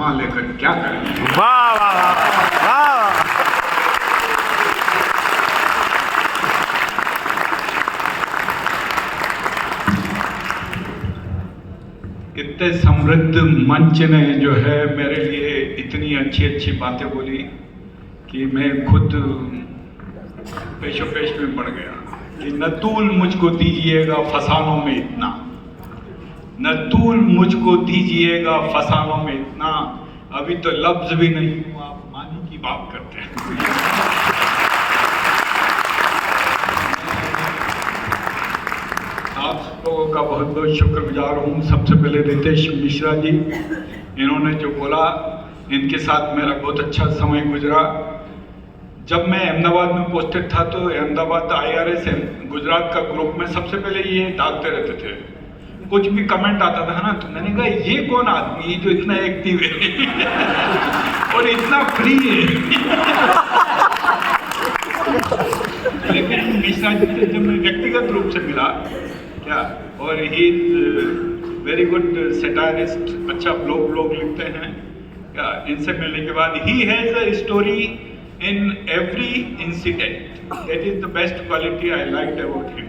चश्मा लेकर क्या करेंगे। वाह वाह वाह वाह। इतने समृद्ध मंच ने जो है मेरे लिए इतनी अच्छी अच्छी बातें बोली कि मैं खुद पेशोपेश में पड़ गया कि न तूल मुझको दीजिएगा फसानों में इतना, न तूल मुझको दीजिएगा फसानों में इतना, अभी तो लफ्ज भी नहीं हूं, आप मानी की बात करते हैं। आप लोगों का बहुत बहुत शुक्रगुजार हूँ। सबसे पहले रितेश मिश्रा जी, इन्होंने जो बोला, इनके साथ मेरा बहुत अच्छा समय गुजरा। जब मैं अहमदाबाद में पोस्टेड था तो अहमदाबाद IRS गुजरात का ग्रुप में सबसे पहले ये डालते रहते थे, कुछ भी कमेंट आता था ना, तो मैंने कहा ये कौन आदमी जो इतना एक्टिव है और इतना फ्री है। लेकिन मिश्रा जी से जब मैं व्यक्तिगत रूप से मिला क्या, और ही वेरी गुड सेटारिस्ट, अच्छा ब्लॉग लिखते हैं क्या, इनसे मिलने के बाद he has a story in every incident, that is the best quality I like about him,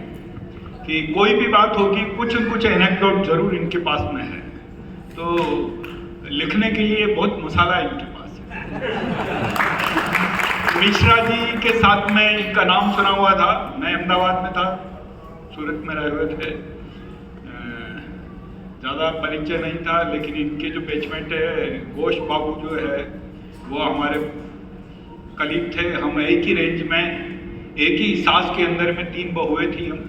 कि कोई भी बात होगी कुछ न कुछ एनेक्डोट जरूर इनके पास में है, तो लिखने के लिए बहुत मसाला इनके पास है। मिश्रा जी के साथ में इनका नाम सुना हुआ था, मैं अहमदाबाद में था, सूरत में रहे हुए थे, ज़्यादा परिचय नहीं था, लेकिन इनके जो बैचमेंट है घोष बाबू जो है वो हमारे कलीग थे। हम एक ही रेंज में, एक ही सास के अंदर में 3 बहुएं थी हम।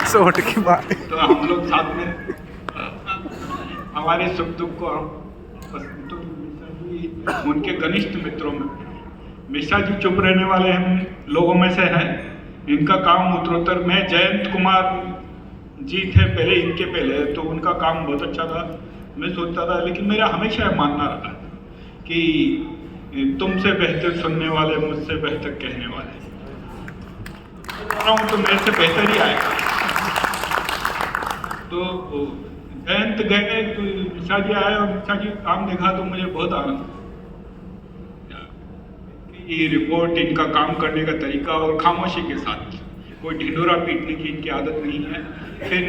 सोट की बात। तो हम लोग साथ में हमारे सुख दुख को हम, तो मिश्रा जी उनके घनिष्ठ मित्रों में, मिश्रा जी चुप रहने वाले हम लोगों में से हैं। इनका काम उत्तरोत्तर, मैं जयंत कुमार जी थे पहले, इनके पहले, तो उनका काम बहुत अच्छा था। मैं सोचता था, लेकिन मेरा हमेशा मानना रहा कि तुमसे बेहतर सुनने वाले, मुझसे बेहतर कहने वाले, तो मेरे से बेहतर ही आएगा। तो जयंत गए तो मिश्रा जी आए और मिश्रा जी काम देखा तो मुझे बहुत आनंद, ये रिपोर्ट, इनका काम करने का तरीका और खामोशी के साथ, कोई ढिंढोरा पीटने की इनकी आदत नहीं है। फिर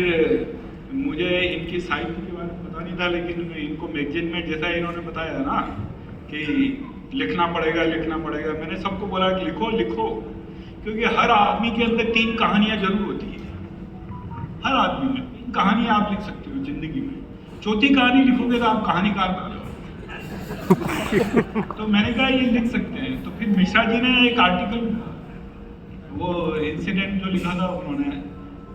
मुझे इनकी साहित्य के बारे में पता नहीं था, लेकिन इनको मैगजीन में जैसा इन्होंने बताया ना कि लिखना पड़ेगा, मैंने सबको बोला कि लिखो, क्योंकि हर आदमी के अंदर 3 कहानियां जरूर होती है। हर आदमी में 3 कहानियां आप लिख सकते हो जिंदगी में, 4थी कहानी लिखोगे तो आप कहानीकार बन जाओगे। तो मैंने कहा ये लिख सकते हैं। तो फिर मिश्रा जी ने एक आर्टिकल, वो इंसिडेंट जो लिखा था उन्होंने,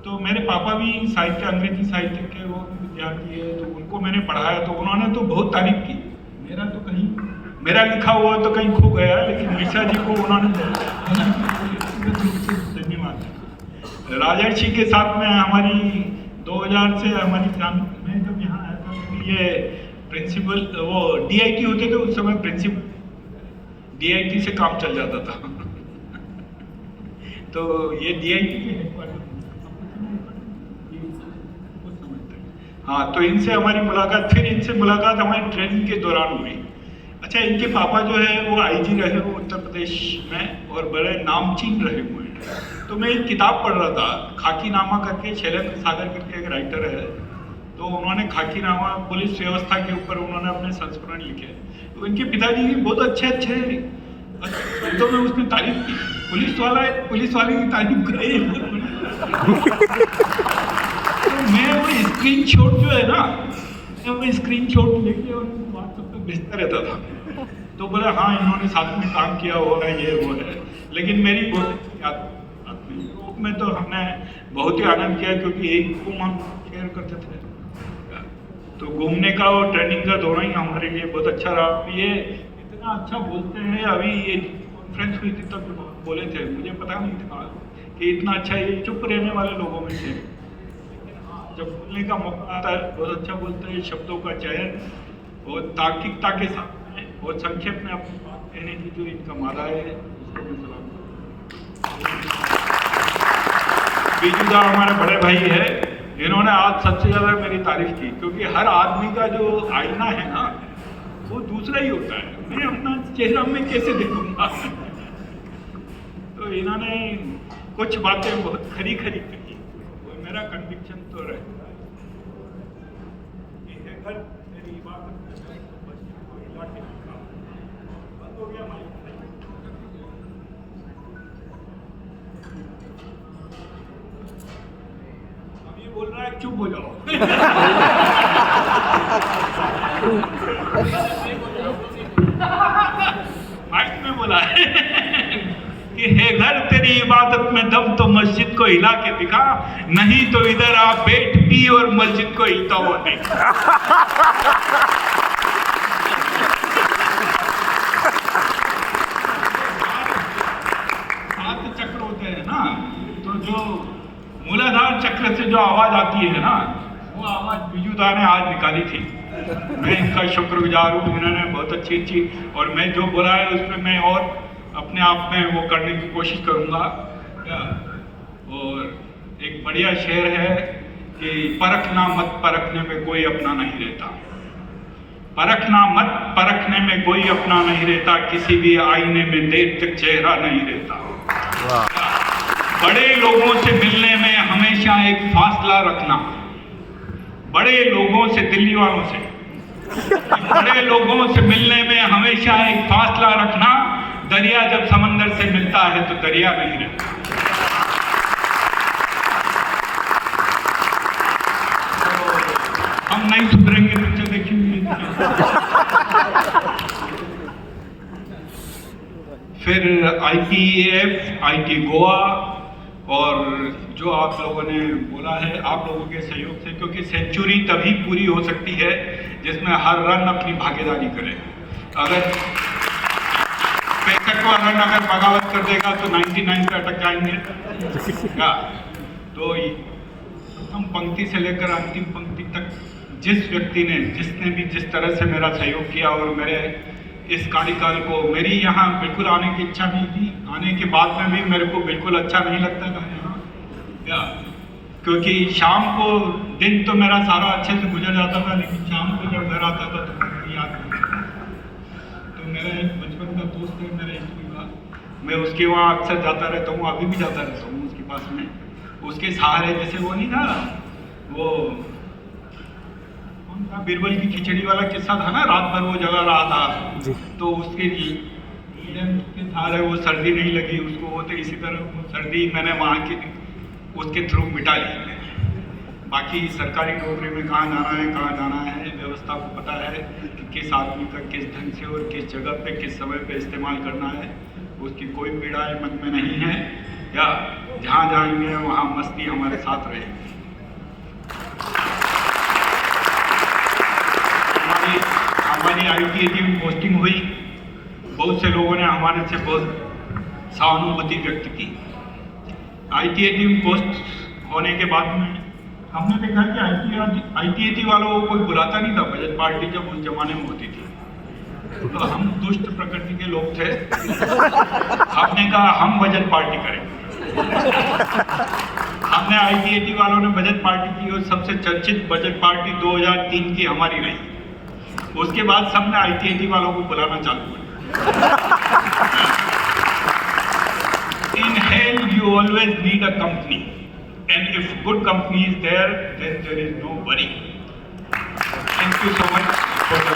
तो मेरे पापा भी साहित्य, अंग्रेजी साहित्य के वो विद्यार्थी है, तो उनको मैंने पढ़ाया, तो उन्होंने तो बहुत तारीफ की। मेरा तो कहीं, मेरा लिखा हुआ तो कहीं खो गया, लेकिन मिश्रा जी को उन्होंने धन्यवाद। राजर्षि के साथ में हमारी 2000 से हमारी फैमिली में जब यहाँ आया था, तो ये प्रिंसिपल, वो DIT होते थे उस समय, प्रिंसिपल DIT से काम चल जाता था। तो ये DIT के हेडक्वार्टर, हाँ, तो इनसे हमारी मुलाकात, फिर इनसे मुलाकात हमारी ट्रेनिंग के दौरान हुई। अच्छा, इनके पापा जो है वो IG रहे हुए उत्तर प्रदेश में और बड़े नामचीन रहे हुए हैं। तो मैं एक किताब पढ़ रहा था, खाकीनामा करके, शैलेंद्र सागर करके एक राइटर है, तो उन्होंने खाकीनामा, पुलिस व्यवस्था के ऊपर उन्होंने अपने संस्मरण लिखे। तो इनके पिताजी की बहुत अच्छे तो मैं उसने तारीफ की, पुलिस वाले की तारीफ कराई। तो मैं वो स्क्रीनशॉट जो है ना, मैं वो स्क्रीनशॉट लेके और व्हाट्सएप पे भेजता रहता था। तो बोला हाँ, इन्होंने साथ में काम किया, हो रहा है, ये वो है। लेकिन मेरी ग्रुप में तो हमने बहुत ही आनंद किया, क्योंकि एक रूम हम शेयर करते थे। तो घूमने का और ट्रेनिंग का दोनों ही हमारे लिए बहुत अच्छा रहा। ये इतना अच्छा बोलते हैं, अभी ये कॉन्फ्रेंस हुई थी तब बोले थे, मुझे पता नहीं था कि इतना अच्छा, ये चुप रहने वाले लोगों में थे, लेकिन हाँ, जब बोलने का मौका आता है बहुत अच्छा बोलते हैं। शब्दों का चयन और तार्किकता के साथ में और संक्षेप में अपनी बात कहने की जो इनका मादा है, उसको मैं सलाम। बीजूदा हमारे बड़े भाई है, इन्होंने आज सबसे ज़्यादा मेरी तारीफ की, क्योंकि हर आदमी का जो आईना है ना वो दूसरा ही होता है। मैं अपना चेहरा में कैसे देखूंगा? तो इन्होंने कुछ बातें बहुत खरी खरी कही, और मेरा कन्विक्शन तो रहता है कि अगर मेरी इबादत में मस्जिद को हिला के रखा, बंद हो गया माइक। अब ये बोल रहा है चुप हो जाओ। माइक में बोला है कि हे घर तेरी इबादत में दम तो मस्जिद को हिला के दिखा, नहीं तो इधर आप बैठ पी और मस्जिद को हिलता हुआ देख। सात चक्र होते हैं ना, तो जो मूलाधार चक्र से जो आवाज आती है ना, वो आवाज बिजुदा ने आज निकाली थी। मैं इनका शुक्रगुजार हूँ, इन्होंने बहुत अच्छी और मैं जो बोला है उसमें मैं और अपने आप में वो करने की कोशिश करूँगा। और एक बढ़िया शेर है कि परखना मत, परखने में कोई अपना नहीं रहता। परखना मत, परखने में कोई अपना नहीं रहता, किसी भी आईने में देर तक चेहरा नहीं रहता। बड़े लोगों से मिलने में हमेशा एक फासला रखना। बड़े लोगों से, दिल्ली वालों से, बड़े लोगों से मिलने में हमेशा एक फासला रखना। दरिया जब समंदर से मिलता है तो दरिया नहीं रहता। तो हम नहीं सुधरेंगे, पिक्चर देखी हुई है। फिर ITAF, IT गोवा, और जो आप लोगों ने बोला है आप लोगों के सहयोग से, क्योंकि सेंचुरी तभी पूरी हो सकती है जिसमें हर रन अपनी भागीदारी करे। अगर 65वां रन अगर बगावत कर देगा तो 99 पे अटक जाएंगे क्या? तो प्रथम पंक्ति से लेकर अंतिम पंक्ति तक जिस व्यक्ति ने, जिसने भी जिस तरह से मेरा सहयोग किया, और मेरे इस कार्यकाल को, मेरी यहाँ बिल्कुल आने की इच्छा नहीं थी, आने के बाद में भी मेरे को बिल्कुल अच्छा नहीं लगता था यहाँ क्या, क्योंकि शाम को, दिन तो मेरा सारा अच्छे से गुजर जाता था, लेकिन शाम को जब घर आता था तो मेरी याद नहीं। तो मेरा एक बचपन का दोस्त है, मेरा इष्ट विभाग, मैं उसके वहाँ अक्सर जाता रहता हूँ, अभी भी जाता रहता हूँ उसके पास में। उसके सहारे, जैसे वो नहीं था, वो बीरबल की खिचड़ी वाला किस्सा था ना, रात भर वो जगा रहा था, तो उसके सहारे वो सर्दी नहीं लगी उसको, वो तो इसी तरह वो सर्दी मैंने वहाँ के उसके थ्रू मिटा ली। बाकी सरकारी नौकरी में कहाँ जाना है, व्यवस्था को पता है कि किस आदमी का किस ढंग से और किस जगह पे किस समय पे इस्तेमाल करना है, उसकी कोई पीड़ा मन में नहीं है। या जहाँ जाएंगे वहाँ मस्ती हमारे साथ रहेगी। हमारी ITAT में पोस्टिंग हुई, बहुत से लोगों ने हमारे से बहुत सहानुभूति व्यक्त की। ITAT में पोस्ट होने के बाद में हमने देखा कि ITAT वालों को कोई बुलाता नहीं था। बजट पार्टी जब उस जमाने में होती थी तो हम दुष्ट प्रकृति के लोग थे, हमने कहा हम बजट पार्टी करेंगे। हमने ITAT वालों ने बजट पार्टी की, और सबसे चर्चित बजट पार्टी 2003 की हमारी रही। उसके बाद सबने ITAT वालों को बुलाना चालू किया। In hell you always need a company, and if good company is there, then there is no worry. Thank you so much for the